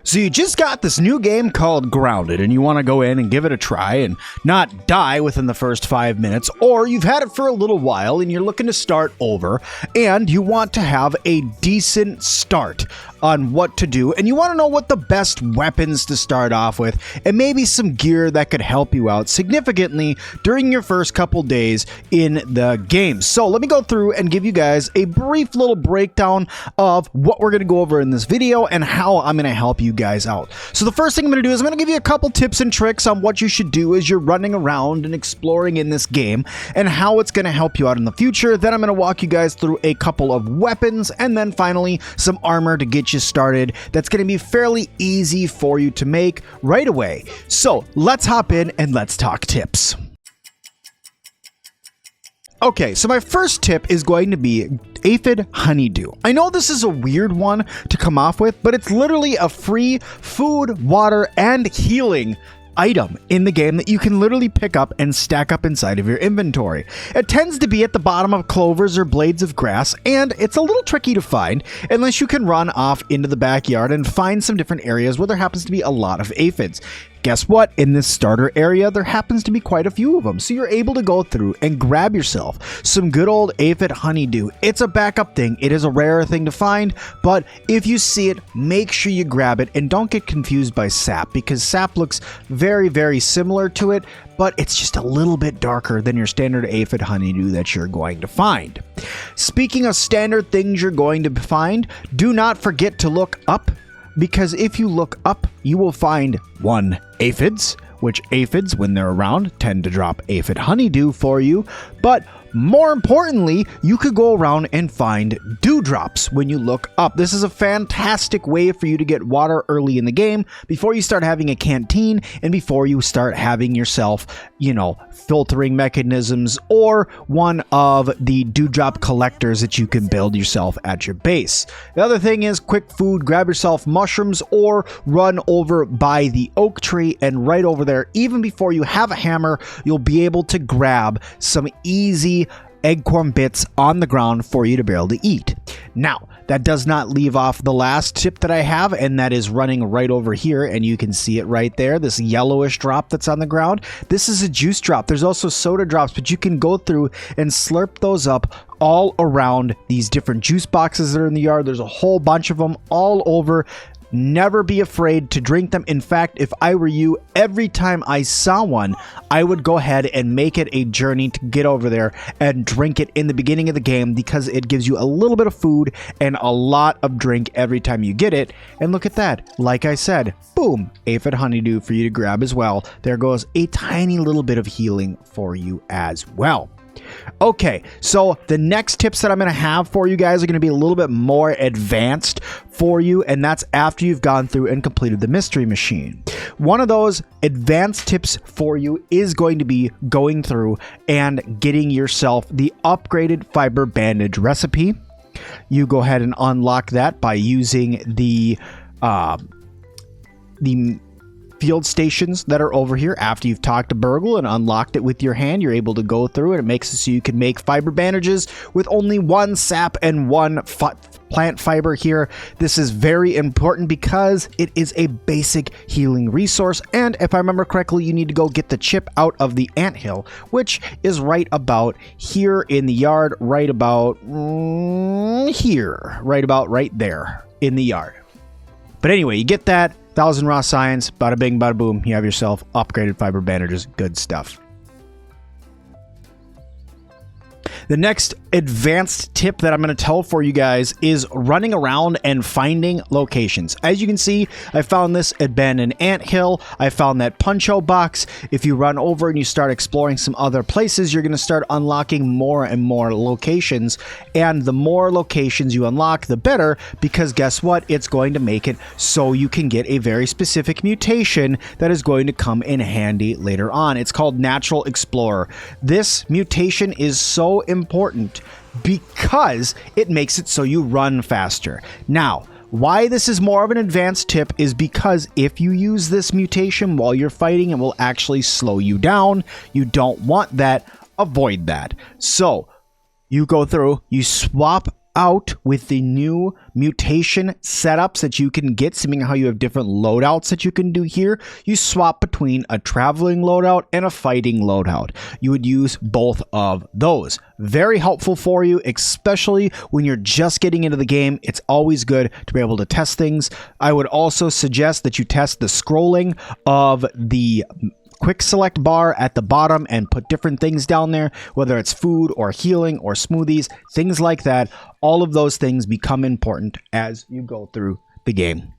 So you just got this new game called Grounded and you want to go in and give it a try and not die within the first 5 minutes, or you've had it for a little while and you're looking to start over and you want to have a decent start on what to do and you want to know what the best weapons to start off with and maybe some gear that could help you out significantly during your first couple days in the game. So let me go through and give you guys a brief little breakdown of what we're going to go over in this video and how I'm going to help you guys out. So the first thing I'm going to do is I'm going to give you a couple tips and tricks on what you should do as you're running around and exploring in this game and how it's going to help you out in the future. Then I'm going to walk you guys through a couple of weapons and then finally some armor to get you started. That's going to be fairly easy for you to make right away. So let's hop in and let's talk tips. Okay, so my first tip is going to be aphid honeydew. I know this is a weird one to come off with, but it's literally a free food, water, and healing item in the game that you can literally pick up and stack up inside of your inventory. It tends to be at the bottom of clovers or blades of grass, and it's a little tricky to find unless you can run off into the backyard and find some different areas where there happens to be a lot of aphids. Guess what? In this starter area, there happens to be quite a few of them, so you're able to go through and grab yourself some good old aphid honeydew. It's a backup thing. It is a rarer thing to find, but if you see it, make sure you grab it and don't get confused by sap, because sap looks very, very similar to it, but it's just a little bit darker than your standard aphid honeydew that you're going to find. Speaking of standard things you're going to find, do not forget to look up, because if you look up, you will find 1. Aphids, which aphids, when they're around, tend to drop aphid honeydew for you, but more importantly, you could go around and find dewdrops when you look up. This is a fantastic way for you to get water early in the game before you start having a canteen and before you start having yourself, filtering mechanisms or one of the dewdrop collectors that you can build yourself at your base. The other thing is quick food. Grab yourself mushrooms or run over by the oak tree, and right over there, even before you have a hammer, you'll be able to grab some easy acorn bits on the ground for you to be able to eat. Now, that does not leave off the last tip that I have, and that is running right over here, and you can see it right there, this yellowish drop that's on the ground. This is a juice drop. There's also soda drops, but you can go through and slurp those up all around these different juice boxes that are in the yard. There's a whole bunch of them all over. Never be afraid to drink them. In fact, if I were you, every time I saw one, I would go ahead and make it a journey to get over there and drink it in the beginning of the game, because it gives you a little bit of food and a lot of drink every time you get it. And look at that. Like I said, boom, aphid honeydew for you to grab as well. There goes a tiny little bit of healing for you as well. Okay, so the next tips that I'm going to have for you guys are going to be a little bit more advanced for you, and that's after you've gone through and completed the mystery machine. One of those advanced tips for you is going to be going through and getting yourself the upgraded fiber bandage recipe. You go ahead and unlock that by using the field stations that are over here. After you've talked to Burgle and unlocked it with your hand, you're able to go through, and it makes it so you can make fiber bandages with only 1 sap and 1 plant fiber here. This is very important because it is a basic healing resource, and if I remember correctly, you need to go get the chip out of the anthill, which is right about here in the yard, right about here, right there in the yard. But anyway, you get that. 1,000 raw science, bada bing, bada boom, you have yourself upgraded fiber bandages. Good stuff. The next advanced tip that I'm going to tell for you guys is running around and finding locations. As you can see, I found this abandoned anthill. I found that punch-out box. If you run over and you start exploring some other places, you're going to start unlocking more and more locations. And the more locations you unlock, the better, because guess what? It's going to make it so you can get a very specific mutation that is going to come in handy later on. It's called Natural Explorer. This mutation is so important because it makes it so you run faster. Now, why this is more of an advanced tip is because if you use this mutation while you're fighting, it will actually slow you down. You don't want that. Avoid that. So you go through, you swap out with the new mutation setups that you can get, seeing how you have different loadouts that you can do here. You swap between a traveling loadout and a fighting loadout. You would use both of those. Very helpful for you, especially when you're just getting into the game. It's always good to be able to test things. I would also suggest that you test the scrolling of the quick select bar at the bottom and put different things down there, whether it's food or healing or smoothies, things like that. All of those things become important as you go through the game.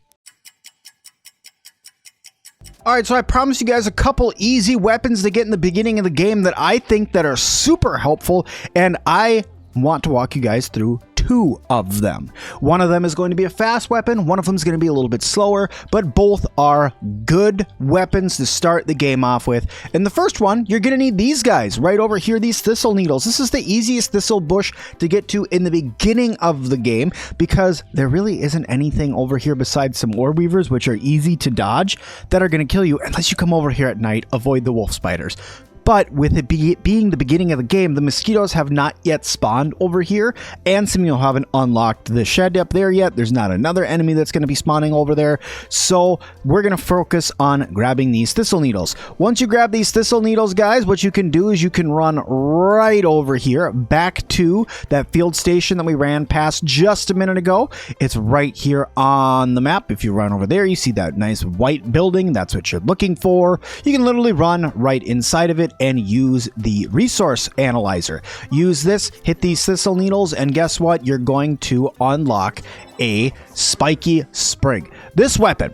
Alright, so I promised you guys a couple easy weapons to get in the beginning of the game that I think that are super helpful, and I want to walk you guys through two of them. One of them is going to be a fast weapon, one of them is going to be a little bit slower, but both are good weapons to start the game off with. And the first one, you're going to need these guys right over here, these thistle needles. This is the easiest thistle bush to get to in the beginning of the game because there really isn't anything over here besides some ore weavers, which are easy to dodge, that are going to kill you unless you come over here at night. Avoid the wolf spiders. But with it being the beginning of the game, the mosquitoes have not yet spawned over here, and some of you haven't unlocked the shed up there yet. There's not another enemy that's going to be spawning over there, so we're going to focus on grabbing these thistle needles. Once you grab these thistle needles, guys, what you can do is you can run right over here, back to that field station that we ran past just a minute ago. It's right here on the map. If you run over there, you see that nice white building. That's what you're looking for. You can literally run right inside of it and use the resource analyzer. Use this, hit these thistle needles, and guess what? You're going to unlock a spiky sprig. This weapon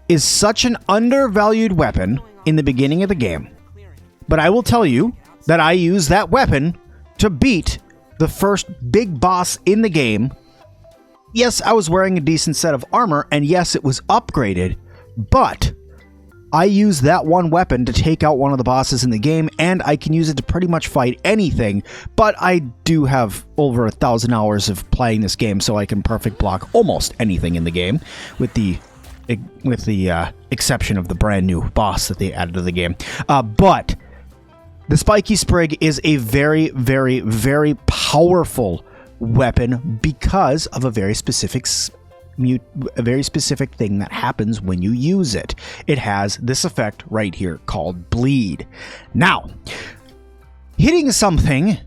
is such an undervalued weapon in the beginning of the game, but I will tell you that I use that weapon to beat the first big boss in the game. Yes, I was wearing a decent set of armor, and yes, it was upgraded, but I use that one weapon to take out one of the bosses in the game, and I can use it to pretty much fight anything, but I do have over 1,000 hours of playing this game, so I can perfect block almost anything in the game, with the exception of the brand new boss that they added to the game. But the spiky sprig is a very, very, very powerful weapon because of a very specific thing that happens when you use it. It has this effect right here called bleed. Now, hitting something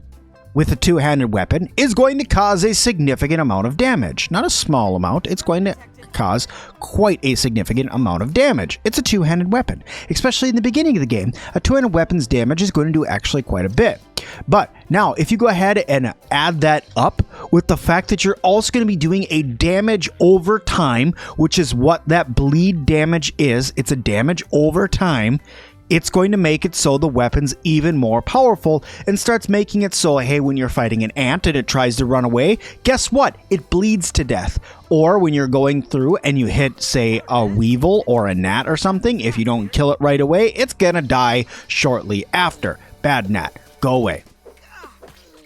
with a two-handed weapon is going to cause a significant amount of damage. Not a small amount, it's going to cause quite a significant amount of damage. It's a two-handed weapon. Especially in the beginning of the game, a two-handed weapon's damage is going to do actually quite a bit. But now, if you go ahead and add that up with the fact that you're also going to be doing a damage over time, which is what that bleed damage is, it's a damage over time, it's going to make it so the weapon's even more powerful and starts making it so, hey, when you're fighting an ant and it tries to run away, guess what? It bleeds to death. Or when you're going through and you hit, say, a weevil or a gnat or something, if you don't kill it right away, it's gonna die shortly after. Bad gnat, go away.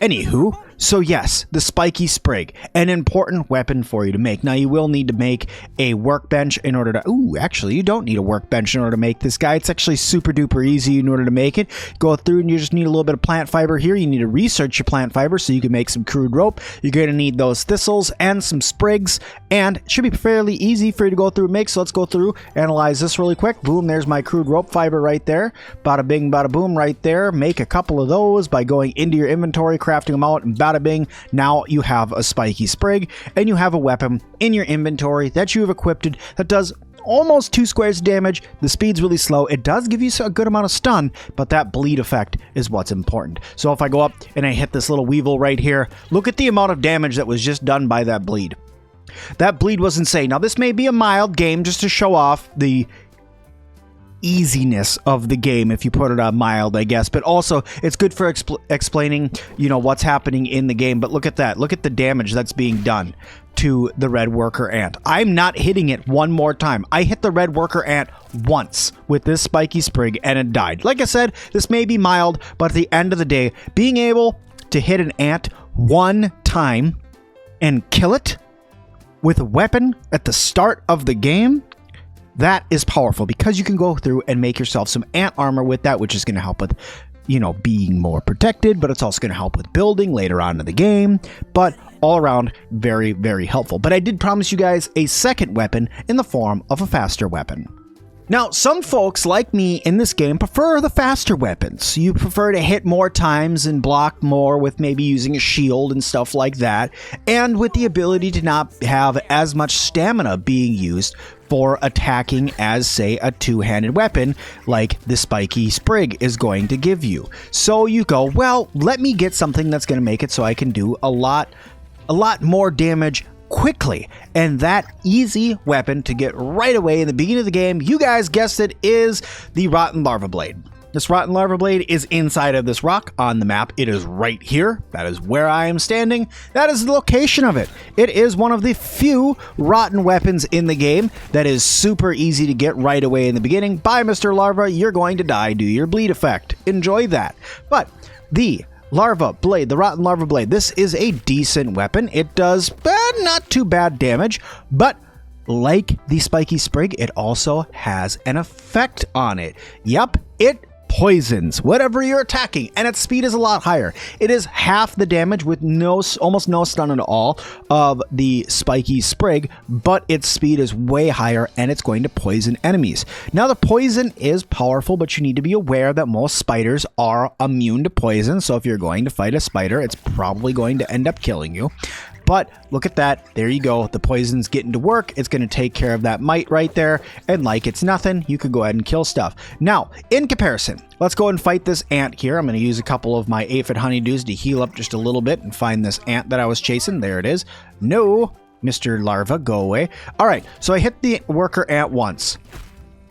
Anywho, so yes, the spiky sprig, an important weapon for you to make. Now, you will need to make a workbench in order to... Ooh, actually, you don't need a workbench in order to make this guy. It's actually super duper easy in order to make it. Go through and you just need a little bit of plant fiber here. You need to research your plant fiber so you can make some crude rope. You're going to need those thistles and some sprigs, and it should be fairly easy for you to go through and make. So let's go through, analyze this really quick. Boom, there's my crude rope fiber right there. Bada bing, bada boom right there. Make a couple of those by going into your inventory, crafting them out, and bada bing, now you have a spiky sprig, and you have a weapon in your inventory that you have equipped that does almost 2 squares of damage. The speed's really slow. It does give you a good amount of stun, but that bleed effect is what's important. So if I go up and I hit this little weevil right here, look at the amount of damage that was just done by that bleed. That bleed was insane. Now, this may be a mild game just to show off the easiness of the game, if you put it on mild, I guess, but also it's good for explaining, you know, what's happening in the game. But look at that. Look at the damage that's being done to the red worker ant. I'm not hitting it one more time. I hit the red worker ant once with this spiky sprig and it died. Like I said, this may be mild, but at the end of the day, being able to hit an ant one time and kill it with a weapon at the start of the game, that is powerful because you can go through and make yourself some ant armor with that, which is going to help with being more protected, but it's also going to help with building later on in the game. But all around, very, very helpful. But I did promise you guys a second weapon in the form of a faster weapon. Now, some folks like me in this game prefer the faster weapons. You prefer to hit more times and block more with maybe using a shield and stuff like that, and with the ability to not have as much stamina being used for attacking as, say, a two-handed weapon like the Spiky sprig is going to give you. So you go, well, let me get something that's going to make it so I can do a lot more damage quickly. And that easy weapon to get right away in the beginning of the game, you guys guessed it, is the Rotten Larva Blade. This Rotten Larva Blade is inside of this rock on the map. It is right here. That is where I am standing. That is the location of it. It is one of the few rotten weapons in the game that is super easy to get right away in the beginning. Bye, Mr. Larva. You're going to die due to your bleed effect. Enjoy that. But the Larva Blade, the Rotten Larva Blade, this is a decent weapon. It does not too bad damage, but like the Spiky sprig, it also has an effect on it. Yep, it poisons whatever you're attacking, and its speed is a lot higher. It is half the damage with almost no stun at all of the Spiky sprig, but its speed is way higher, and it's going to poison enemies. Now, the poison is powerful, but you need to be aware that most spiders are immune to poison, so if you're going to fight a spider, it's probably going to end up killing you. But look at that. There you go. The poison's getting to work. It's going to take care of that mite right there. And like it's nothing, you could go ahead and kill stuff. Now, in comparison, let's go and fight this ant here. I'm going to use a couple of my aphid honeydews to heal up just a little bit and find this ant that I was chasing. There it is. No, Mr. Larva, go away. All right, so I hit the worker ant once.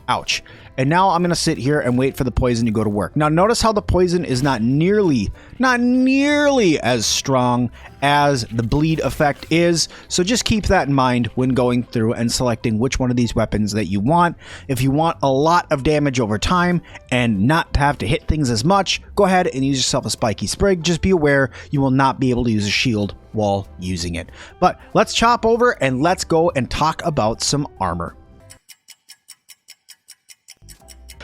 Ouch. And now I'm going to sit here and wait for the poison to go to work. Now, notice how the poison is not nearly as strong as the bleed effect is. So just keep that in mind when going through and selecting which one of these weapons that you want. If you want a lot of damage over time and not have to hit things as much, go ahead and use yourself a Spiky sprig. Just be aware you will not be able to use a shield while using it. But let's chop over and let's go and talk about some armor.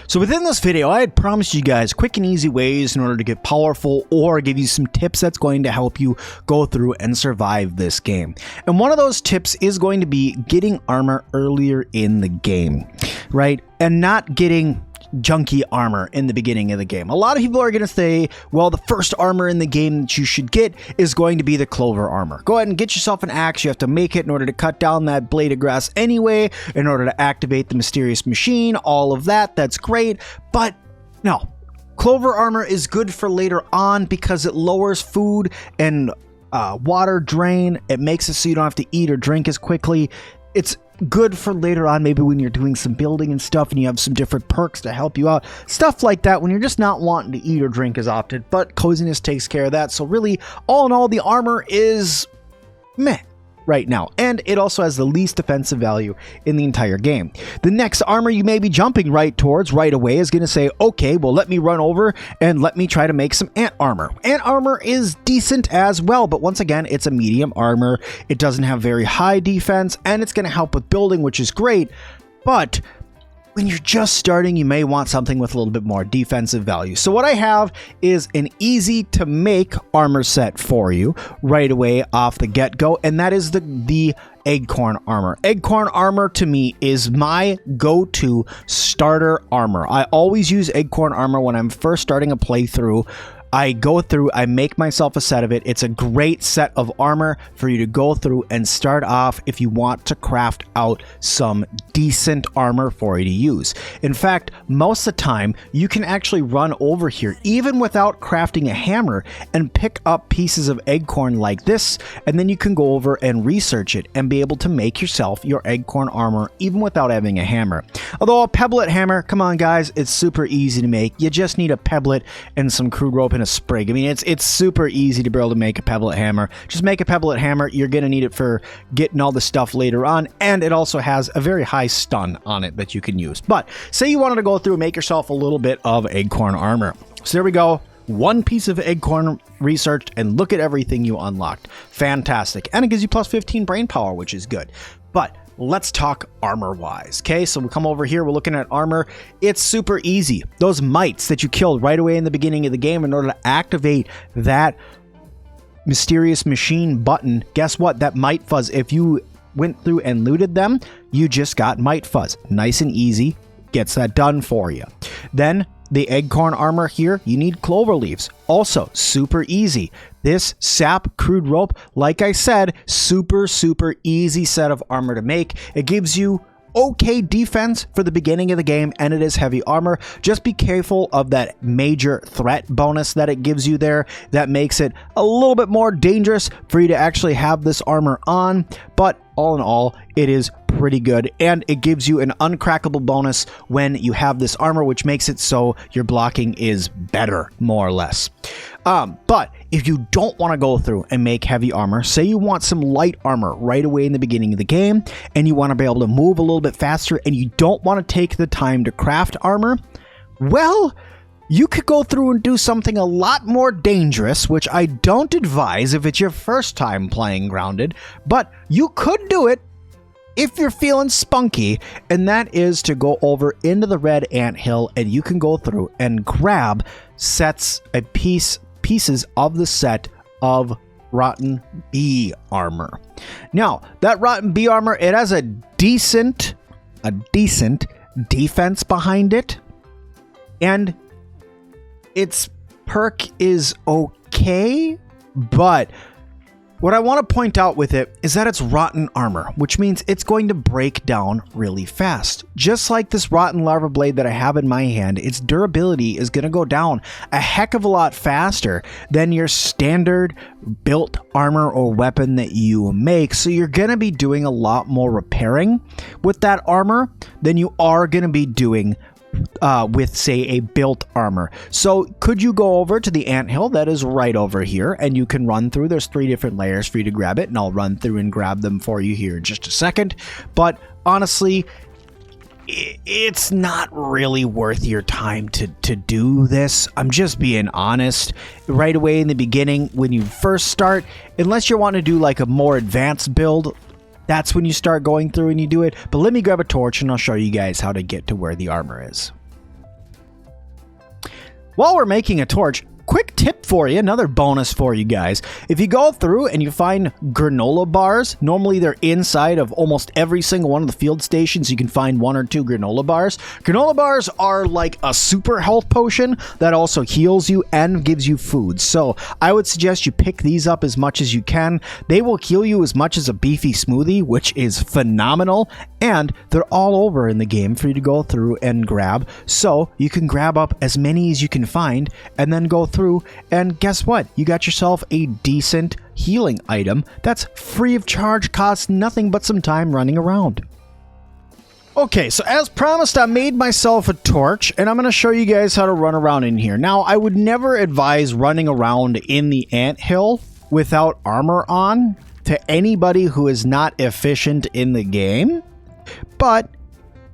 So within this video, I had promised you guys quick and easy ways in order to get powerful or give you some tips that's going to help you go through and survive this game. And one of those tips is going to be getting armor earlier in the game, right? And not getting junky armor in the beginning of the game. A lot of people are going to say, well, the first armor in the game that you should get is going to be the clover armor. Go ahead and get yourself an axe. You have to make it in order to cut down that blade of grass anyway, in order to activate the mysterious machine, all of that. That's great. But no, clover armor is good for later on because it lowers food and water drain. It makes it so you don't have to eat or drink as quickly. It's good for later on, maybe when you're doing some building and stuff and you have some different perks to help you out, stuff like that, when you're just not wanting to eat or drink as often. But coziness takes care of that. So really, all in all, the armor is meh right now, and it also has the least defensive value in the entire game. The next armor you may be jumping right towards right away is going to say, okay, well, let me run over and let me try to make some ant armor. Ant armor is decent as well, but once again, it's a medium armor. It doesn't have very high defense, and it's going to help with building, which is great, but when you're just starting, you may want something with a little bit more defensive value. So what I have is an easy to make armor set for you right away off the get-go, and that is the Acorn armor. Acorn armor to me is my go-to starter armor. I always use Acorn armor when I'm first starting a playthrough. I go through, I make myself a set of it. It's a great set of armor for you to go through and start off if you want to craft out some decent armor for you to use. In fact, most of the time, you can actually run over here, even without crafting a hammer, and pick up pieces of Acorn like this, and then you can go over and research it and be able to make yourself your Acorn armor, even without having a hammer. Although a pebblet hammer, come on guys, it's super easy to make. You just need a pebblet and some crude rope and a sprig. I mean, it's super easy to be able to make a pebblet hammer. Just make a pebblet hammer. You're going to need it for getting all the stuff later on, and it also has a very high stun on it that you can use. But say you wanted to go through and make yourself a little bit of Acorn armor. So there we go. One piece of Acorn researched, and look at everything you unlocked. Fantastic. And it gives you plus 15 brain power, which is good. But let's talk armor-wise. Okay, so we come over here, we're looking at armor. It's super easy. Those mites that you killed right away in the beginning of the game, in order to activate that mysterious machine button, guess what? That mite fuzz, if you went through and looted them, you just got mite fuzz. Nice and easy. Gets that done for you. Then the Acorn armor here, you need clover leaves. Also, super easy. This sap crude rope, like I said, super easy set of armor to make. It gives you okay defense for the beginning of the game, and it is heavy armor. Just be careful of that major threat bonus that it gives you there. That makes it a little bit more dangerous for you to actually have this armor on, but all in all, it is pretty good, and it gives you an uncrackable bonus when you have this armor, which makes it so your blocking is better, more or less. But if you don't want to go through and make heavy armor, say you want some light armor right away in the beginning of the game, and you want to be able to move a little bit faster, and you don't want to take the time to craft armor, well, you could go through and do something a lot more dangerous, which I don't advise if it's your first time playing Grounded, but you could do it if you're feeling spunky, and that is to go over into the red anthill, and you can go through and grab pieces of the set of Rotten Bee armor. Now, that Rotten Bee armor, it has a decent defense behind it, and its perk is okay, but what I want to point out with it is that it's rotten armor, which means it's going to break down really fast. Just like this rotten larva blade that I have in my hand, its durability is going to go down a heck of a lot faster than your standard built armor or weapon that you make. So you're going to be doing a lot more repairing with that armor than you are going to be doing with, say, a built armor. So could you go over to the anthill that is right over here, and you can run through. There's 3 different layers for you to grab it, and I'll run through and grab them for you here in just a second. But honestly, it's not really worth your time to do this. I'm just being honest. Right away in the beginning, when you first start, unless you want to do like a more advanced build, that's when you start going through and you do it. But let me grab a torch and I'll show you guys how to get to where the armor is. While we're making a torch, quick tip for you, another bonus for you guys. If you go through and you find granola bars, normally they're inside of almost every single one of the field stations. You can find 1 or 2 granola bars. Granola bars are like a super health potion that also heals you and gives you food. So I would suggest you pick these up as much as you can. They will heal you as much as a beefy smoothie, which is phenomenal. And they're all over in the game for you to go through and grab. So you can grab up as many as you can find and then go through, and guess what? You got yourself a decent healing item that's free of charge, costs nothing but some time running around. Okay, so as promised, I made myself a torch, and I'm going to show you guys how to run around in here. Now, I would never advise running around in the anthill without armor on to anybody who is not efficient in the game, but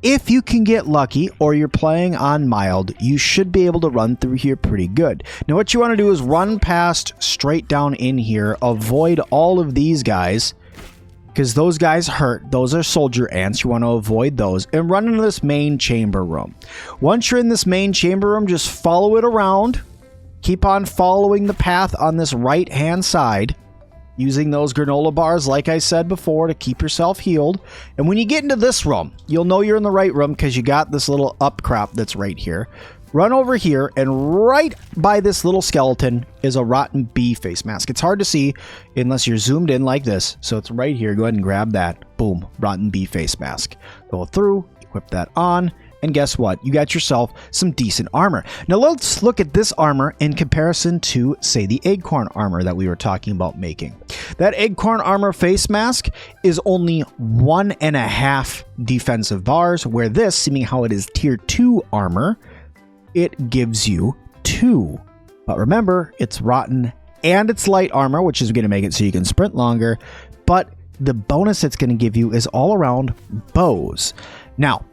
if you can get lucky or you're playing on mild, you should be able to run through here pretty good. Now what you want to do is run past straight down in here, avoid all of these guys, because those guys hurt. Those are soldier ants. You want to avoid those, and run into this main chamber room. Once you're in this main chamber room, just follow it around. Keep on following the path on this right hand side, using those granola bars, like I said before, to keep yourself healed. And when you get into this room, you'll know you're in the right room because you got this little up crop that's right here. Run over here, and right by this little skeleton is a rotten bee face mask. It's hard to see unless you're zoomed in like this, so it's right here. Go ahead and grab that. Boom, rotten bee face mask. Go through, equip that on, and guess what? You got yourself some decent armor. Now let's look at this armor in comparison to, say, the Acorn armor that we were talking about making. That Acorn armor face mask is only 1.5 defensive bars, where this, seeming how it is tier 2 armor, it gives you 2. But remember, it's rotten and it's light armor, which is going to make it so you can sprint longer, but the bonus it's going to give you is all around bows. Now,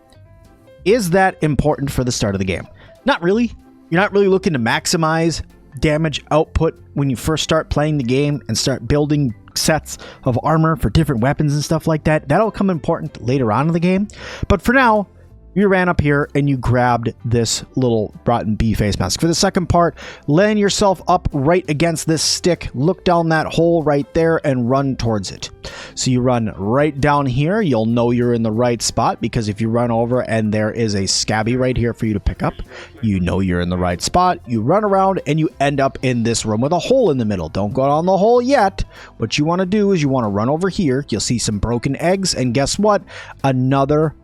is that important for the start of the game? Not really. You're not really looking to maximize damage output when you first start playing the game and start building sets of armor for different weapons and stuff like that. That'll come important later on in the game. But for now, you ran up here and you grabbed this little rotten bee face mask. For the second part, land yourself up right against this stick, look down that hole right there and run towards it. So you run right down here. You'll know you're in the right spot because if you run over and there is a scabby right here for you to pick up, you know you're in the right spot. You run around and you end up in this room with a hole in the middle. Don't go down the hole yet. What you want to do is you want to run over here. You'll see some broken eggs, and guess what? Another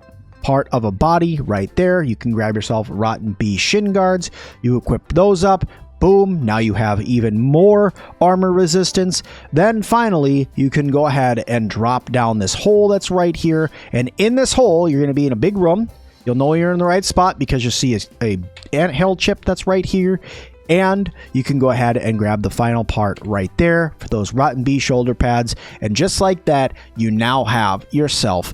part of a body right there. You can grab yourself rotten bee shin guards. You equip those up. Boom, now you have even more armor resistance. Then finally, you can go ahead and drop down this hole that's right here. And in this hole, you're going to be in a big room. You'll know you're in the right spot because you'll see a anthill chip that's right here. And you can go ahead and grab the final part right there for those rotten bee shoulder pads. And just like that, you now have yourself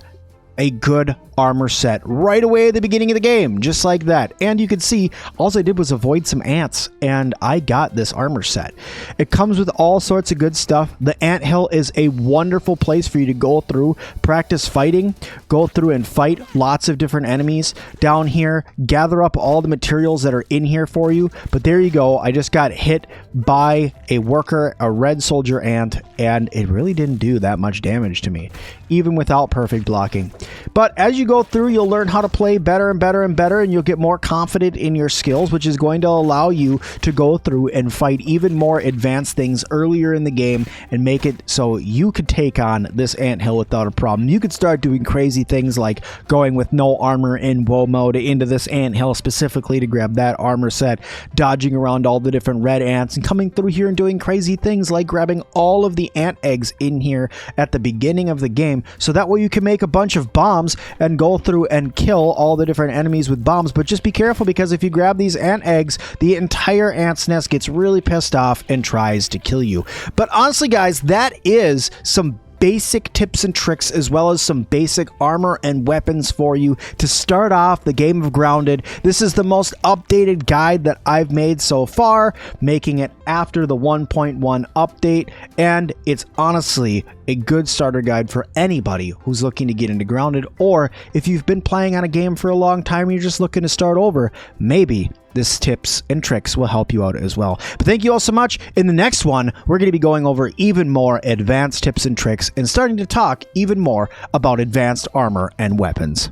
a good armor set right away at the beginning of the game, just like that. And you can see all I did was avoid some ants and I got this armor set. It comes with all sorts of good stuff. The anthill is a wonderful place for you to go through, practice fighting, go through and fight lots of different enemies. Down here, gather up all the materials that are in here for you. But there you go. I just got hit by a worker, a red soldier ant, and it really didn't do that much damage to me, even without perfect blocking. But as you go through, you'll learn how to play better and better and better, and you'll get more confident in your skills, which is going to allow you to go through and fight even more advanced things earlier in the game and make it so you could take on this anthill without a problem. You could start doing crazy things like going with no armor in woe mode into this anthill specifically to grab that armor set, dodging around all the different red ants, and coming through here and doing crazy things like grabbing all of the ant eggs in here at the beginning of the game, so that way you can make a bunch of bombs and go through and kill all the different enemies with bombs. But just be careful, because if you grab these ant eggs, the entire ant's nest gets really pissed off and tries to kill you. But honestly, guys, that is some basic tips and tricks, as well as some basic armor and weapons for you to start off the game of Grounded. This is the most updated guide that I've made so far, making it after the 1.1 update, and it's honestly a good starter guide for anybody who's looking to get into Grounded, or if you've been playing on a game for a long time and you're just looking to start over, maybe this tips and tricks will help you out as well. But thank you all so much. In the next one, we're going to be going over even more advanced tips and tricks and starting to talk even more about advanced armor and weapons.